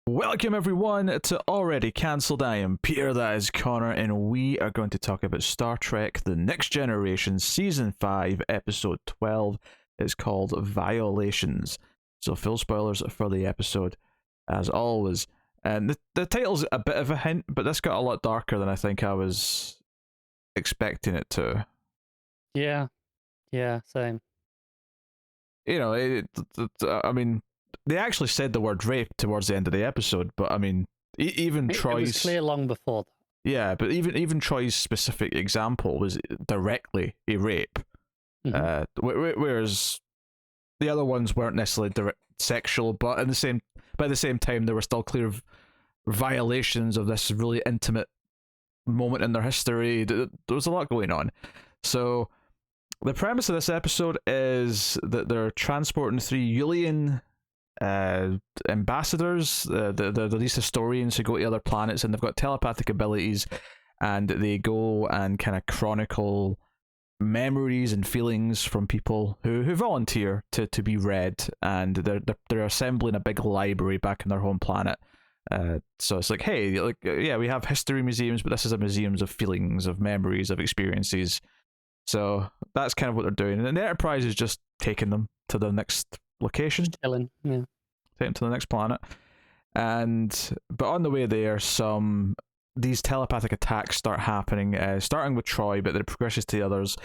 Welcome everyone to Already Cancelled. I am Peter, that is Connor, and we are going to talk about Star Trek The Next Generation Season 5, Episode 12. It's called Violations. So full spoilers for the episode, as always. And the title's a bit of a hint, but this got a lot darker than I think I was expecting it to. Yeah, same. You know, I mean, they actually said the word rape towards the end of the episode, but I mean, even Troy's... It was clear long before that. Yeah, but even Troy's specific example was directly a rape, whereas the other ones weren't necessarily direct sexual, but at the same time, there were still clear violations of this really intimate moment in their history. There was a lot going on. So the premise of this episode is that they're transporting 3 Yulian ambassadors, these historians who go to other planets, and they've got telepathic abilities, and they go and kind of chronicle memories and feelings from people who volunteer to be read, and they're assembling a big library back in their home planet. So it's like, hey, yeah, we have history museums, but this is a museums of feelings, of memories, of experiences. So that's kind of what they're doing, and the Enterprise is just taking them to the next location. Chilling, yeah. Take them to the next planet. But on the way there, these telepathic attacks start happening, starting with Troy, but then it progresses to the others.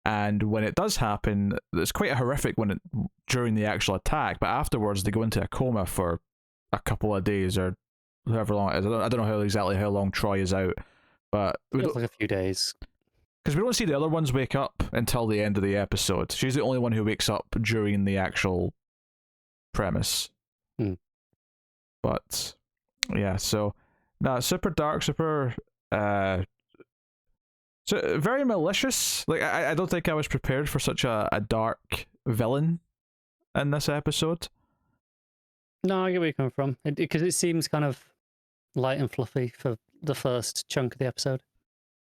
And when it does happen, it's quite horrific during the actual attack, but afterwards they go into a coma for a couple of days or however long it is. I don't know exactly how long Troy is out, but it feels like a few days. Because we don't see the other ones wake up until the end of the episode. She's the only one who wakes up during the actual premise. But yeah, so super dark, super so very malicious. Like I don't think I was prepared for such a dark villain in this episode. No, I get where you're coming from. Because it seems kind of light and fluffy for the first chunk of the episode.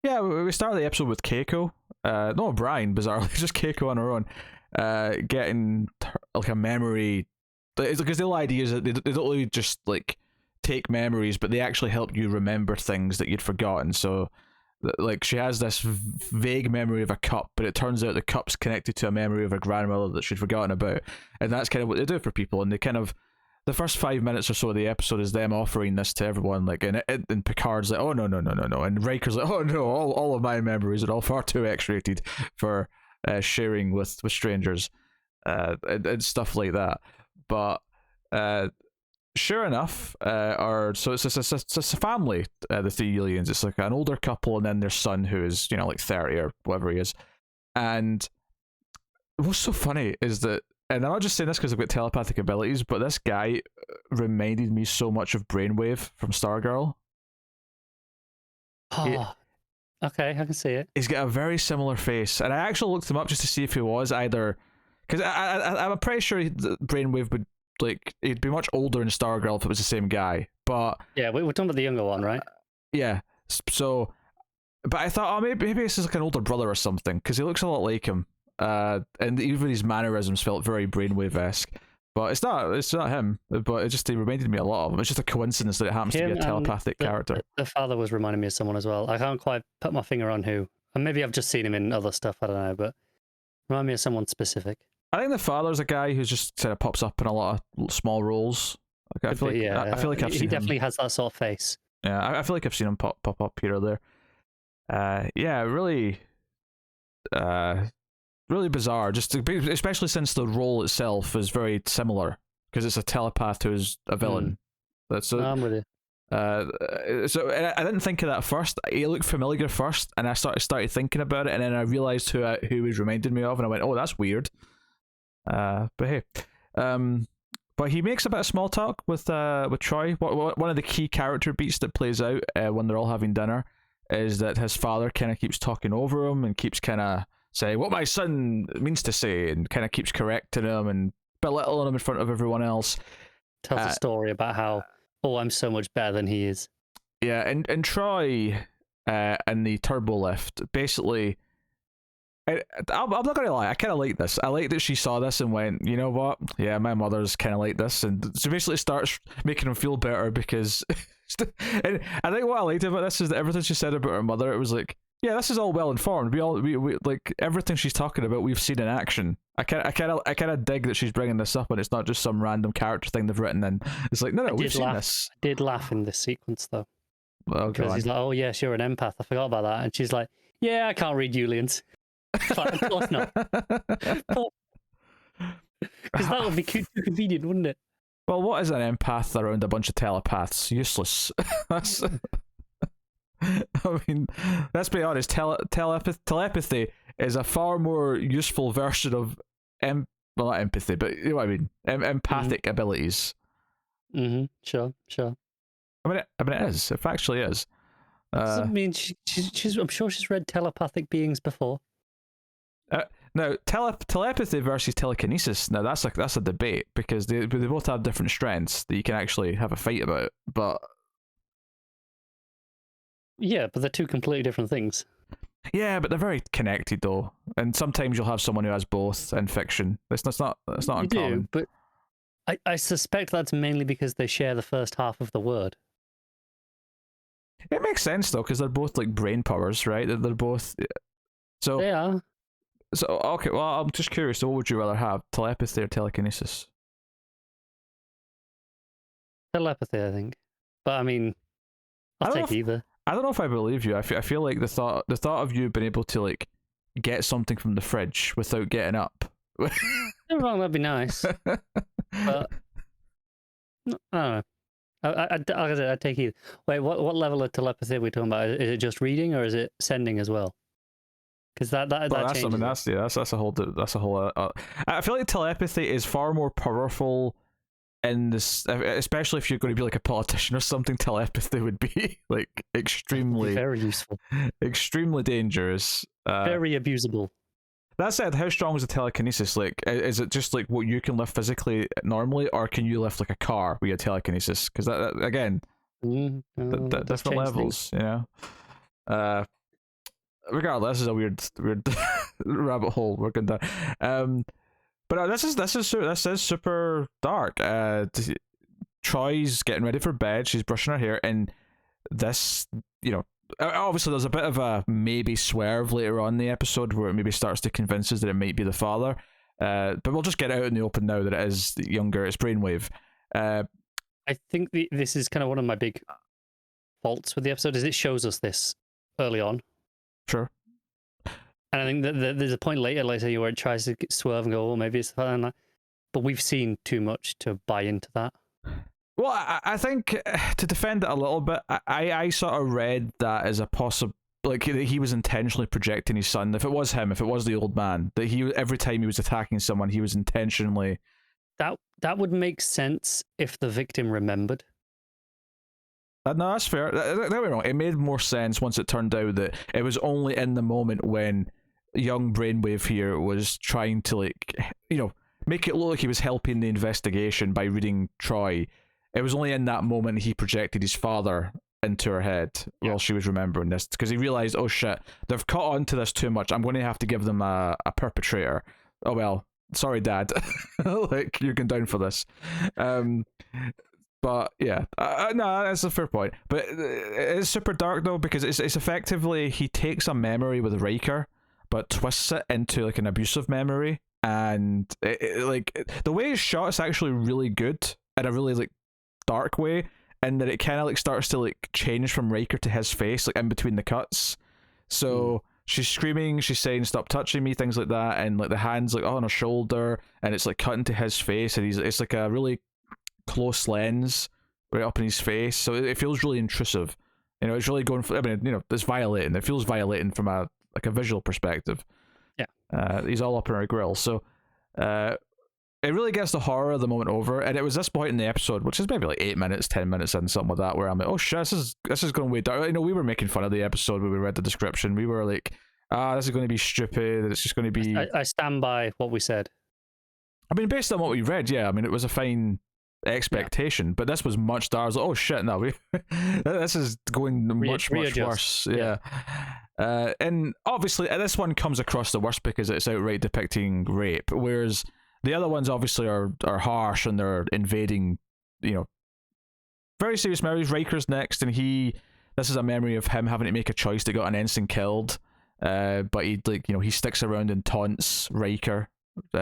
Yeah, we start the episode with Keiko. No O'Brien, bizarrely, just Keiko on her own, getting like a memory. It's because the whole idea is that they don't really just like take memories, but they actually help you remember things that you'd forgotten. So, like, she has this vague memory of a cup, but it turns out the cup's connected to a memory of her grandmother that she'd forgotten about, and that's kind of what they do for people. And they kind of, the first 5 minutes or so of the episode is them offering this to everyone, like, and Picard's like, oh no, and Riker's like, oh no, all of my memories are all far too X-rated for sharing with strangers, and stuff like that. But sure enough, so it's a family, the 3 Yulians. It's like an older couple and then their son who is, like 30 or whatever he is. And what's so funny is that, and I'm not just saying this because I've got telepathic abilities, but this guy reminded me so much of Brainwave from Stargirl. Oh, okay, I can see it. He's got a very similar face, and I actually looked him up just to see if he was either, because I'm pretty sure Brainwave would, like, he'd be much older in Stargirl if it was the same guy. But yeah, we're talking about the younger one, right? Yeah. So, but I thought, oh, maybe this is like an older brother or something, because he looks a lot like him. And even his mannerisms felt very Brainwave-esque. But it's not him. But he reminded me a lot of him. It's just a coincidence that it happens to be a telepathic character. The father was reminding me of someone as well. I can't quite put my finger on who. And maybe I've just seen him in other stuff. I don't know, but remind me of someone specific. I think the father's a guy who's just kind of pops up in a lot of small roles. Like, I feel like I've seen him. He definitely has that sort of face. Yeah, I feel like I've seen him pop up here or there. Yeah, really, really bizarre. Just especially since the role itself is very similar, because it's a telepath who's a villain. I'm with you. So I didn't think of that first. He looked familiar first, and I started thinking about it, and then I realized who he reminded me of, and I went, "Oh, that's weird." But hey, but he makes a bit of small talk with Troy. One of the key character beats that plays out when they're all having dinner is that his father kind of keeps talking over him and keeps kind of saying what my son means to say, and kind of keeps correcting him and belittling him in front of everyone else. Tells a story about how, I'm so much better than he is. Yeah, and Troy in the turbo lift basically I'm not gonna lie, I kind of like this. I like that she saw this and went, you know what? Yeah, my mother's kind of like this, and so basically starts making him feel better because. And I think what I liked about this is that everything she said about her mother, it was like, yeah, this is all well informed. We like everything she's talking about, we've seen in action. I kind of dig that she's bringing this up, and it's not just some random character thing they've written in. It's like, no, we've seen this. I did laugh in this sequence though. Oh, because he's like, oh yes, you're an empath. I forgot about that. And she's like, yeah, I can't read Julian's. Like, of course not. Because that would be too convenient, wouldn't it? Well, what is an empath around a bunch of telepaths? Useless. That's. I mean, let's be honest. Telepathy is a far more useful version of well, not empathy, but you know what I mean. Empathic abilities. Sure. I mean, it is. It actually is. I mean, she's. I'm sure she's read telepathic beings before. Now, telepathy versus telekinesis. Now, that's a debate because they both have different strengths that you can actually have a fight about. But yeah, but they're two completely different things. Yeah, but they're very connected though, and sometimes you'll have someone who has both in fiction. It's not uncommon. Do, but I suspect that's mainly because they share the first half of the word. It makes sense though, because they're both like brain powers, right? They're both. So they are. So okay, well, I'm just curious. So, what would you rather have, telepathy or telekinesis? Telepathy, I think. But I mean, I'll take either. I don't know if I believe you. I feel like the thought of you being able to like get something from the fridge without getting up. You're wrong. That'd be nice. But I don't know. I'd take either. Wait, what level of telepathy are we talking about? Is it just reading or is it sending as well? Because that changes. I mean, that's a whole. I feel like telepathy is far more powerful in this, especially if you're going to be like a politician or something. Telepathy would be like extremely very useful, extremely dangerous, very abusable. That said, how strong is the telekinesis? Like, is it just like what you can lift physically normally, or can you lift like a car with your telekinesis? Because that again, different levels, things. You know. Regardless, this is a weird rabbit hole we're going down. But this is super dark. Troy's getting ready for bed. She's brushing her hair, and this, you know, obviously there's a bit of a maybe swerve later on in the episode where it maybe starts to convince us that it might be the father. But we'll just get out in the open now that it is younger. It's Brainwave. I think this is kind of one of my big faults with the episode is it shows us this early on. Sure. And I think that there's a point later where it tries to swerve and go, oh, maybe it's the father. But we've seen too much to buy into that. Well, I think to defend it a little bit, I sort of read that as a possible, like he was intentionally projecting his son. If it was him, if it was the old man, that he every time he was attacking someone, he was intentionally. That would make sense if the victim remembered. No, that's fair. Don't get me wrong. It made more sense once it turned out that it was only in the moment when young Brainwave here was trying to, like, you know, make it look like he was helping the investigation by reading Troy. It was only in that moment he projected his father into her head while she was remembering this, because he realized, oh shit, they've caught on to this too much. I'm going to have to give them a perpetrator. Oh well, sorry, Dad. Like, you're going down for this. But yeah, no, that's a fair point. But it's super dark though, because it's effectively he takes a memory with Riker, but twists it into like an abusive memory, and like the way it's shot is actually really good in a really like dark way, and that it kind of like starts to like change from Riker to his face, like in between the cuts. So she's screaming, she's saying "stop touching me," things like that, and like the hands like on her shoulder, and it's like cutting to his face, and it's like a really close lens right up in his face, so it feels really intrusive. You know, it's really going for, I mean, you know, it's violating. It feels violating from a visual perspective. Yeah. He's all up in our grill, so it really gets the horror of the moment over. And it was this point in the episode, which is maybe like 8 minutes, 10 minutes in, something like that, where I'm like, oh shit, this is going way dark. You know, we were making fun of the episode when we read the description. We were like, this is going to be stupid. It's just going to be. I stand by what we said. I mean, based on what we read, yeah. I mean, it was a fine expectation, but this was much darker. Like, oh shit, no, this is going much worse. Yeah. And obviously, this one comes across the worst because it's outright depicting rape, whereas the other ones obviously are harsh and they're invading, very serious memories. Riker's next, and this is a memory of him having to make a choice that got an ensign killed. But he sticks around and taunts Riker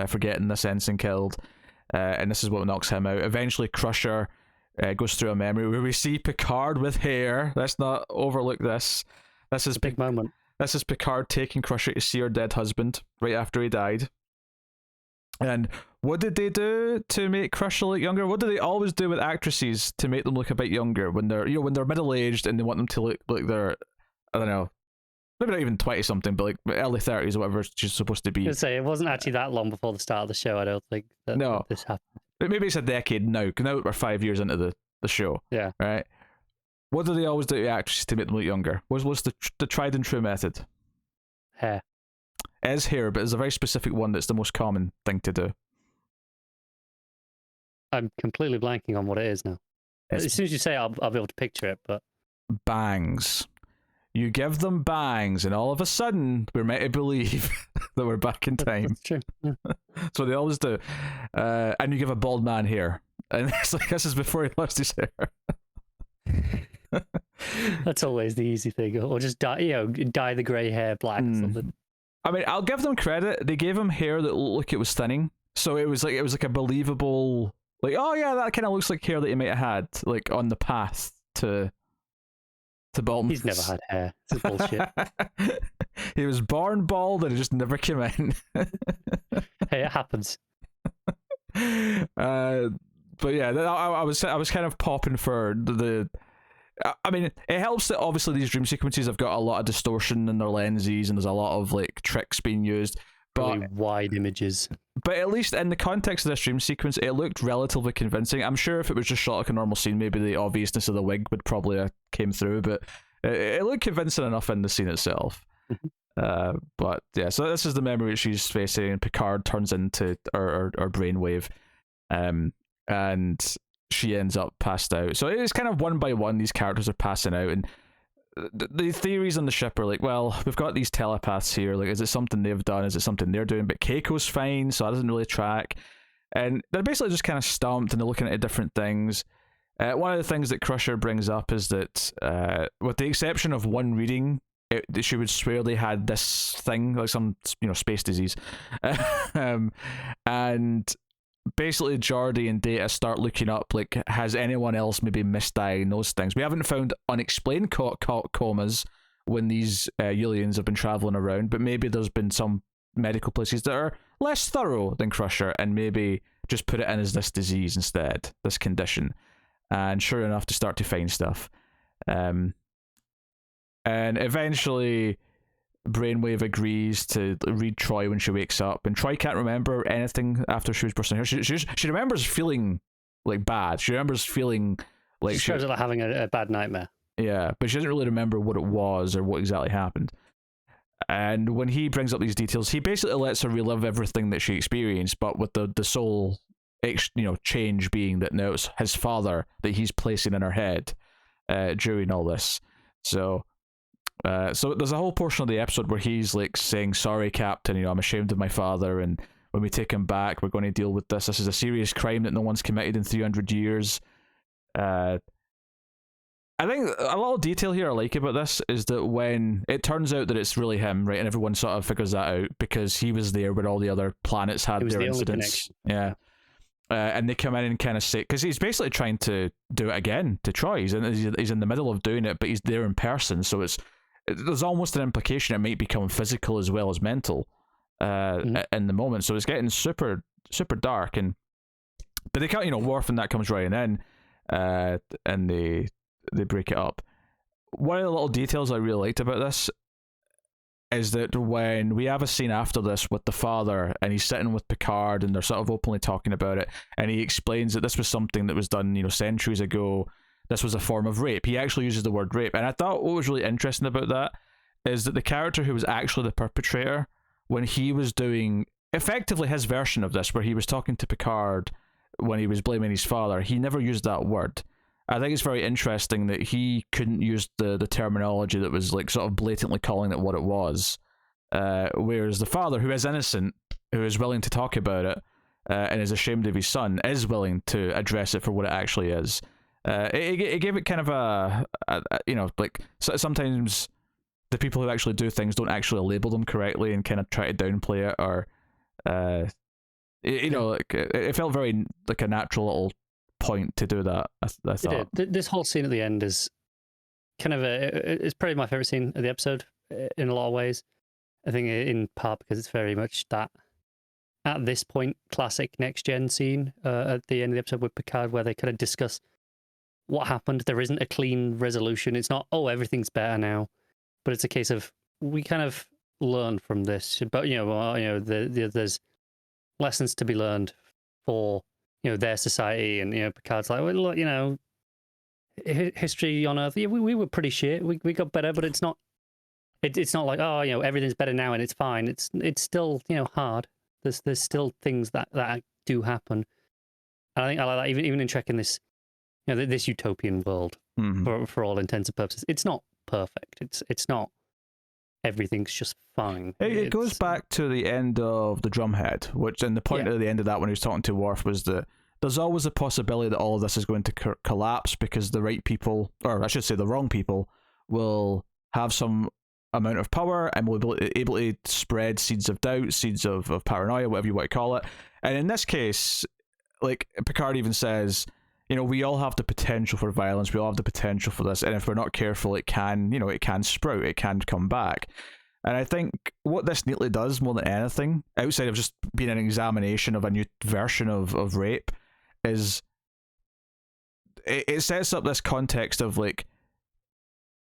for getting this ensign killed. And this is what knocks him out. Eventually, Crusher goes through a memory where we see Picard with hair. Let's not overlook this. This is a big moment. This is Picard taking Crusher to see her dead husband right after he died. And what did they do to make Crusher look younger? What do they always do with actresses to make them look a bit younger when they're middle aged and they want them to look like they're, I don't know, maybe not even 20 something, but like early 30s or whatever she's supposed to be. I was gonna say, it wasn't actually that long before the start of the show. I don't think that this happened. Maybe it's a decade now, because now we're 5 years into the show. Yeah. Right? What do they always do to actresses to make them look younger? What's the tried and true method? Hair. It is hair, but it's a very specific one that's the most common thing to do. I'm completely blanking on what it is now. As soon as you say it, I'll be able to picture it, but... Bangs. You give them bangs, and all of a sudden, we're meant to believe that we're back in time. That's true. Yeah. That's what they always do. And you give a bald man hair. And it's like, this is before he lost his hair. That's always the easy thing. Or just dye the grey hair black or something. I mean, I'll give them credit. They gave him hair that looked like it was thinning. So it was like a believable, like, oh yeah, that kind of looks like hair that he might have had, like on the path to baldness. He's never had hair. It's bullshit. He was born bald and it just never came in. Hey, it happens. But yeah, I was kind of popping for the. I mean, it helps that obviously these dream sequences have got a lot of distortion in their lenses and there's a lot of like tricks being used. But really wide images. But at least in the context of this dream sequence, it looked relatively convincing. I'm sure if it was just shot like a normal scene, maybe the obviousness of the wig would probably have came through, but it looked convincing enough in the scene itself. But yeah, so this is the memory she's facing, and Picard turns into our brainwave, and she ends up passed out. So it's kind of one by one these characters are passing out, and the theories on the ship are like, well, we've got these telepaths here, like, is it something they've done, is it something they're doing? But Keiko's fine, so that doesn't really track, and they're basically just kind of stumped and they're looking at different things. One of the things that Crusher brings up is that with the exception of one reading, she would swear they had this thing, like some space disease, and basically Geordi and Data start looking up, like, has anyone else maybe misdiagnosed things? We haven't found unexplained comas when these aliens have been traveling around, but maybe there's been some medical places that are less thorough than Crusher and maybe just put it in as this disease instead, this condition. And sure enough, to start to find stuff. And eventually Brainwave agrees to read Troy when she wakes up, and Troy can't remember anything after she was bursting her. She remembers feeling like bad. She remembers feeling like she started having a bad nightmare. Yeah, but she doesn't really remember what it was or what exactly happened. And when he brings up these details, he basically lets her relive everything that she experienced, but with the sole change being that now it's his father that he's placing in her head during all this. So there's a whole portion of the episode where he's like saying, sorry, Captain, I'm ashamed of my father, and when we take him back, we're going to deal with this. This is a serious crime that no one's committed in 300 years. I think a lot of detail here I like about this is that when it turns out that it's really him, right, and everyone sort of figures that out because he was there when all the other planets had their incidents. Yeah. And they come in and kind of say, because he's basically trying to do it again to Troy. He's in the middle of doing it, but he's there in person, so there's almost an implication it might become physical as well as mental in the moment. So it's getting super, super dark, but they can't, Worf and that comes right in, and they break it up. One of the little details I really liked about this is that when we have a scene after this with the father and he's sitting with Picard and they're sort of openly talking about it, and he explains that this was something that was done, centuries ago. This was a form of rape. He actually uses the word rape. And I thought what was really interesting about that is that the character who was actually the perpetrator, when he was doing effectively his version of this, where he was talking to Picard when he was blaming his father, he never used that word. I think it's very interesting that he couldn't use the terminology that was like sort of blatantly calling it what it was, whereas the father, who is innocent, who is willing to talk about it, and is ashamed of his son, is willing to address it for what it actually is. It gave it kind of a like sometimes the people who actually do things don't actually label them correctly and kind of try to downplay it, or like it felt very like a natural little point to do that. I thought this whole scene at the end is kind of it's probably my favorite scene of the episode in a lot of ways. I think in part because it's very much that at this point classic next gen scene at the end of the episode with Picard, where they kind of discuss what happened. There isn't a clean resolution. It's not, oh, everything's better now, but it's a case of we kind of learned from this. But there's lessons to be learned for their society, and Picard's like, well, look, history on Earth. Yeah, we were pretty shit. We got better, but it's not. It's not like, oh, everything's better now and it's fine. It's still hard. There's still things that do happen. And I think I like that even in Trek in this this utopian world for all intents and purposes. It's not perfect. It's not everything's just fine. It goes back to the end of the Drumhead, which, and the point at the end of that when he was talking to Worf was that there's always a possibility that all of this is going to collapse because the right people, or I should say the wrong people, will have some amount of power and will be able to spread seeds of doubt, seeds of paranoia, whatever you want to call it. And in this case, like Picard even says, we all have the potential for violence, we all have the potential for this, and if we're not careful, it can sprout, it can come back. And I think what this neatly does more than anything, outside of just being an examination of a new version of rape, is it sets up this context of like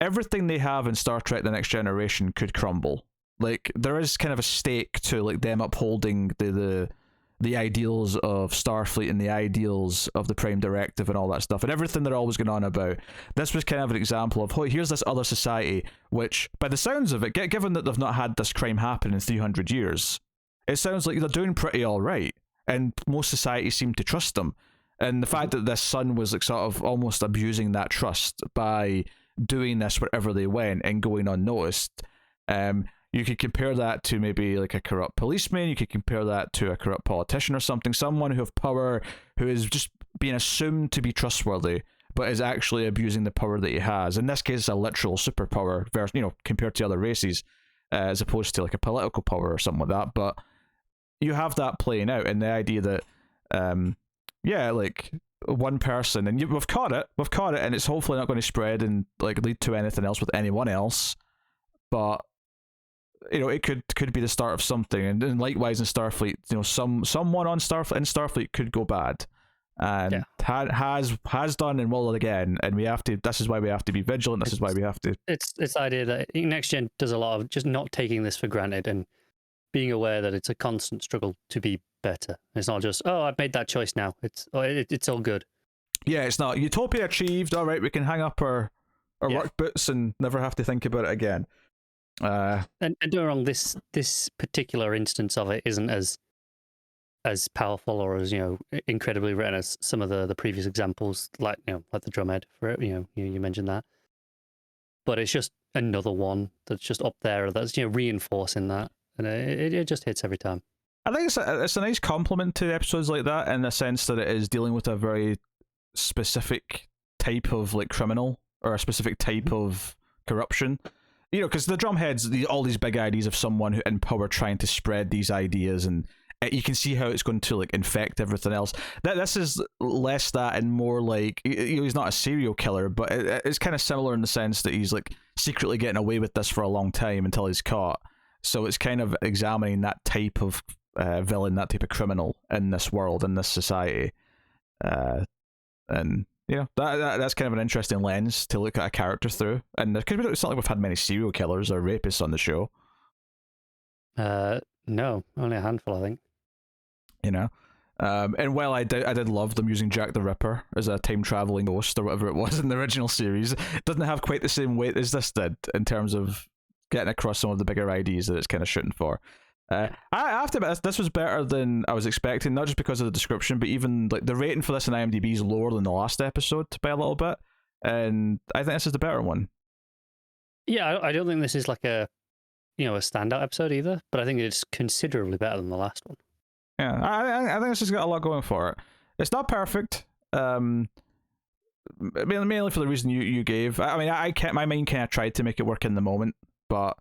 everything they have in Star Trek The Next Generation could crumble. Like there is kind of a stake to like them upholding the ideals of Starfleet and the ideals of the Prime Directive and all that stuff, and everything they're always going on about. This was kind of an example of, oh, here's this other society, which, by the sounds of it, given that they've not had this crime happen in 300 years, it sounds like they're doing pretty all right, and most societies seem to trust them. And the fact that this son was like sort of almost abusing that trust by doing this wherever they went and going unnoticed, you could compare that to maybe like a corrupt policeman, you could compare that to a corrupt politician or something, someone who have power, who is just being assumed to be trustworthy, but is actually abusing the power that he has. In this case, it's a literal superpower, compared to other races, as opposed to like a political power or something like that. But you have that playing out, and the idea that, like one person, and we've caught it, and it's hopefully not going to spread and like lead to anything else with anyone else, but it could be the start of something. And likewise in Starfleet, someone on Starfleet could go bad, and has done and will again. And we have to. This is why we have to be vigilant. This is why we have to. It's the idea that Next Gen does a lot of just not taking this for granted and being aware that it's a constant struggle to be better. It's not just, oh, I've made that choice now. It's all good. Yeah, it's not utopia achieved. All right, we can hang up our work boots and never have to think about it again. And don't get me wrong, this particular instance of it isn't as powerful or as incredibly written as some of the previous examples, like like the Drumhead for it. You mentioned that, but it's just another one that's just up there that's reinforcing that, and it just hits every time. I think it's a nice compliment to episodes like that, in the sense that it is dealing with a very specific type of like criminal, or a specific type of corruption. Because the Drumheads, all these big ideas of someone who in power trying to spread these ideas, and you can see how it's going to like infect everything else. This is less that and more like he's not a serial killer, but it's kind of similar in the sense that he's like secretly getting away with this for a long time until he's caught. So it's kind of examining that type of villain, that type of criminal in this world, in this society, and. That's kind of an interesting lens to look at a character through. And it's not like we've had many serial killers or rapists on the show. No, only a handful, I think. And while I did love them using Jack the Ripper as a time-traveling ghost or whatever it was in the original series, it doesn't have quite the same weight as this did in terms of getting across some of the bigger ideas that it's kind of shooting for. I have to admit, this was better than I was expecting, not just because of the description, but even like the rating for this in IMDb is lower than the last episode by a little bit, and I think this is the better one. Yeah, I don't think this is like a standout episode either, but I think it's considerably better than the last one. Yeah, I think this has got a lot going for it. It's not perfect, mainly for the reason you gave. I mean, my mind kind of tried to make it work in the moment, but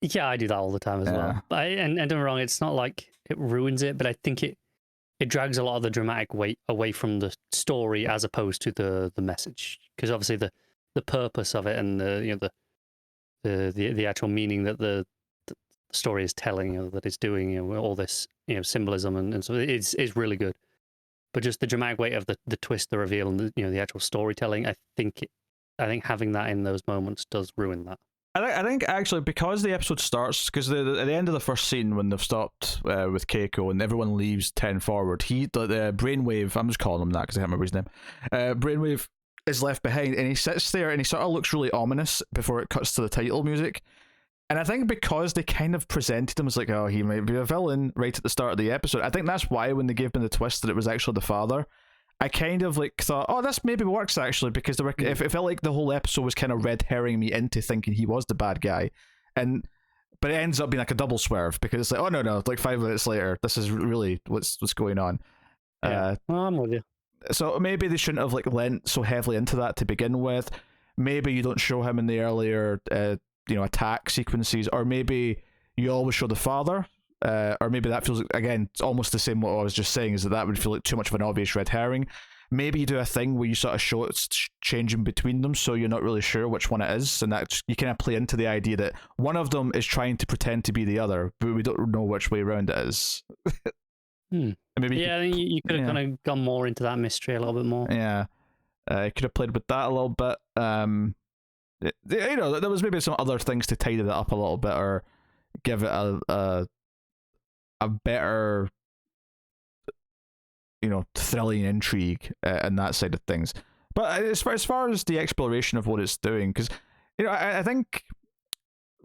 yeah, I do that all the time as well. And don't get me wrong, it's not like it ruins it, but I think it drags a lot of the dramatic weight away from the story as opposed to the message, because obviously the purpose of it and the actual meaning that the story is telling, that it's doing, all this symbolism and so is really good. But just the dramatic weight of the twist, the reveal, and the actual storytelling, I think having that in those moments does ruin that. I think actually, because the episode starts, because at the end of the first scene when they've stopped with Keiko and everyone leaves 10 forward, the Brainwave, I'm just calling him that because I can't remember his name, Brainwave is left behind, and he sits there and he sort of looks really ominous before it cuts to the title music. And I think because they kind of presented him as like, oh, he might be a villain right at the start of the episode, I think that's why when they gave me the twist that it was actually the father, I kind of like thought, oh, this maybe works actually, because it felt like the whole episode was kind of red herring me into thinking he was the bad guy, but it ends up being like a double swerve, because it's like, oh no, like 5 minutes later, this is really what's going on. Yeah, well, I'm with you. So maybe they shouldn't have like lent so heavily into that to begin with. Maybe you don't show him in the earlier attack sequences, or maybe you always show the father, or maybe that feels, again, it's almost the same what I was just saying, is that would feel like too much of an obvious red herring. Maybe you do a thing where you sort of show it's changing between them, so you're not really sure which one it is, and that you kind of play into the idea that one of them is trying to pretend to be the other, but we don't know which way around it is. Maybe I think you could have kind of gone more into that mystery a little bit more. Yeah, you could have played with that a little bit. There was maybe some other things to tidy that up a little bit, or give it a better, thrilling intrigue and that side of things. But as far as the exploration of what it's doing, because I think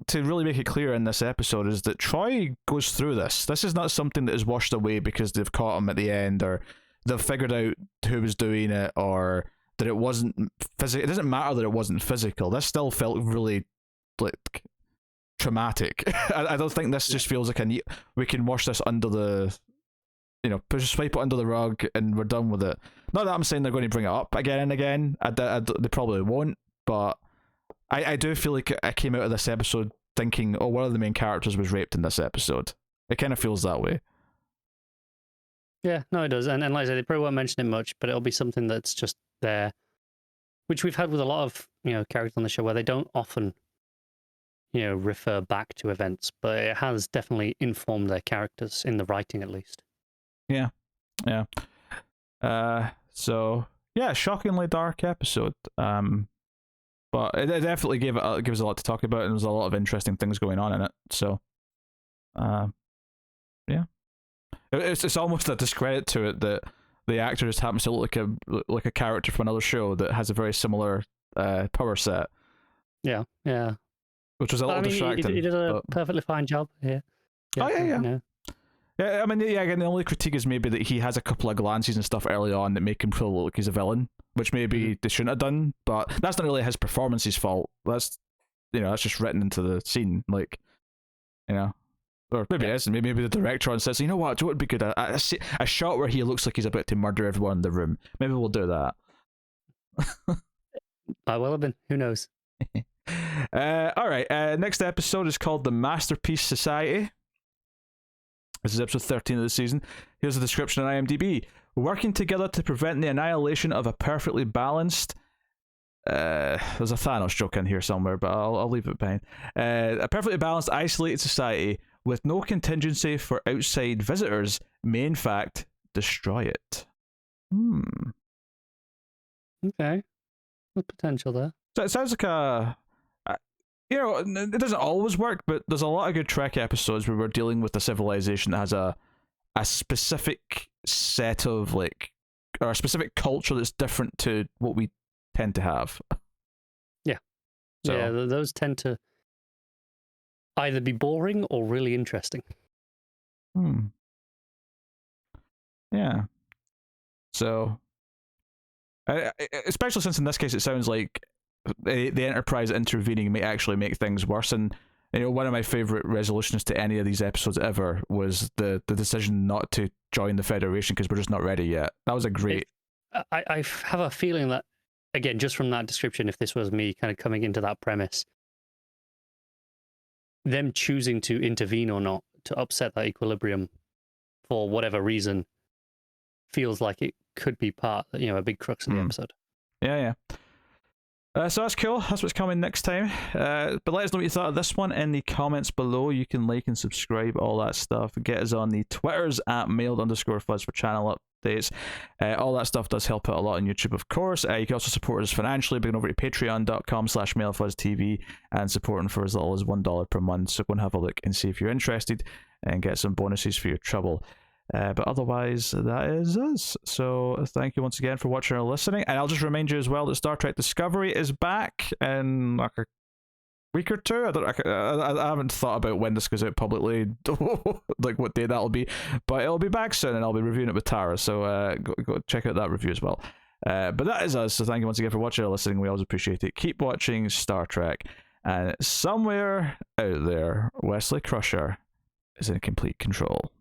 to really make it clear in this episode is that Troy goes through this. This is not something that is washed away because they've caught him at the end, or they've figured out who was doing it, or that it wasn't physical. It doesn't matter that it wasn't physical. This still felt really like traumatic. I don't think this just feels like we can wash this under the, just swipe it under the rug and we're done with it. Not that I'm saying they're going to bring it up again and again. They probably won't, but I do feel like I came out of this episode thinking, oh, one of the main characters was raped in this episode. It kind of feels that way. Yeah, no, it does. And like I said, they probably won't mention it much, but it'll be something that's just there, which we've had with a lot of characters on the show, where they don't often refer back to events, but it has definitely informed their characters in the writing, at least. Yeah. So yeah, shockingly dark episode. But it definitely gives us a lot to talk about, and there's a lot of interesting things going on in it. So, yeah, it's almost a discredit to it that the actor just happens to look like a character from another show that has a very similar power set. Yeah. Which was a little distracting. He did a perfectly fine job here. Yeah. Yeah, I mean, again, the only critique is maybe that he has a couple of glances and stuff early on that make him feel like he's a villain, which maybe they shouldn't have done, but that's not really his performance's fault. That's, that's just written into the scene, like, or maybe it isn't. Maybe the director on says, you know what would be good? A shot where he looks like he's about to murder everyone in the room. Maybe we'll do that. I will have been. Who knows? All right. Next episode is called The Masterpiece Society. This is episode 13 of the season. Here's the description on IMDb. Working together to prevent the annihilation of a perfectly balanced... there's a Thanos joke in here somewhere, but I'll leave it behind. A perfectly balanced, isolated society with no contingency for outside visitors may, in fact, destroy it. Okay. There's potential there. So it sounds like it doesn't always work, but there's a lot of good Trek episodes where we're dealing with a civilization that has a specific set of or a specific culture that's different to what we tend to have. Yeah. So, yeah, those tend to either be boring or really interesting. Yeah. So, especially since in this case it sounds like the Enterprise intervening may actually make things worse. And one of my favorite resolutions to any of these episodes ever was the decision not to join the Federation because we're just not ready yet. That was a great. I have a feeling that, again, just from that description, if this was me kind of coming into that premise, them choosing to intervene or not to upset that equilibrium for whatever reason feels like it could be part, a big crux of the episode. Yeah. So that's cool. That's what's coming next time. But let us know what you thought of this one in the comments below. You can like and subscribe, all that stuff. Get us on the Twitters at mailed_fuzz for channel updates. All that stuff does help out a lot on YouTube, of course. You can also support us financially by going over to patreon.com/mailfuzztv and supporting for as little as $1 per month. So go and have a look and see if you're interested and get some bonuses for your trouble. But otherwise, that is us. So thank you once again for watching or listening. And I'll just remind you as well that Star Trek Discovery is back in like a week or two. I haven't thought about when this goes out publicly, like what day that'll be. But it'll be back soon, and I'll be reviewing it with Tara. So go check out that review as well. But that is us. So thank you once again for watching or listening. We always appreciate it. Keep watching Star Trek. And somewhere out there, Wesley Crusher is in complete control.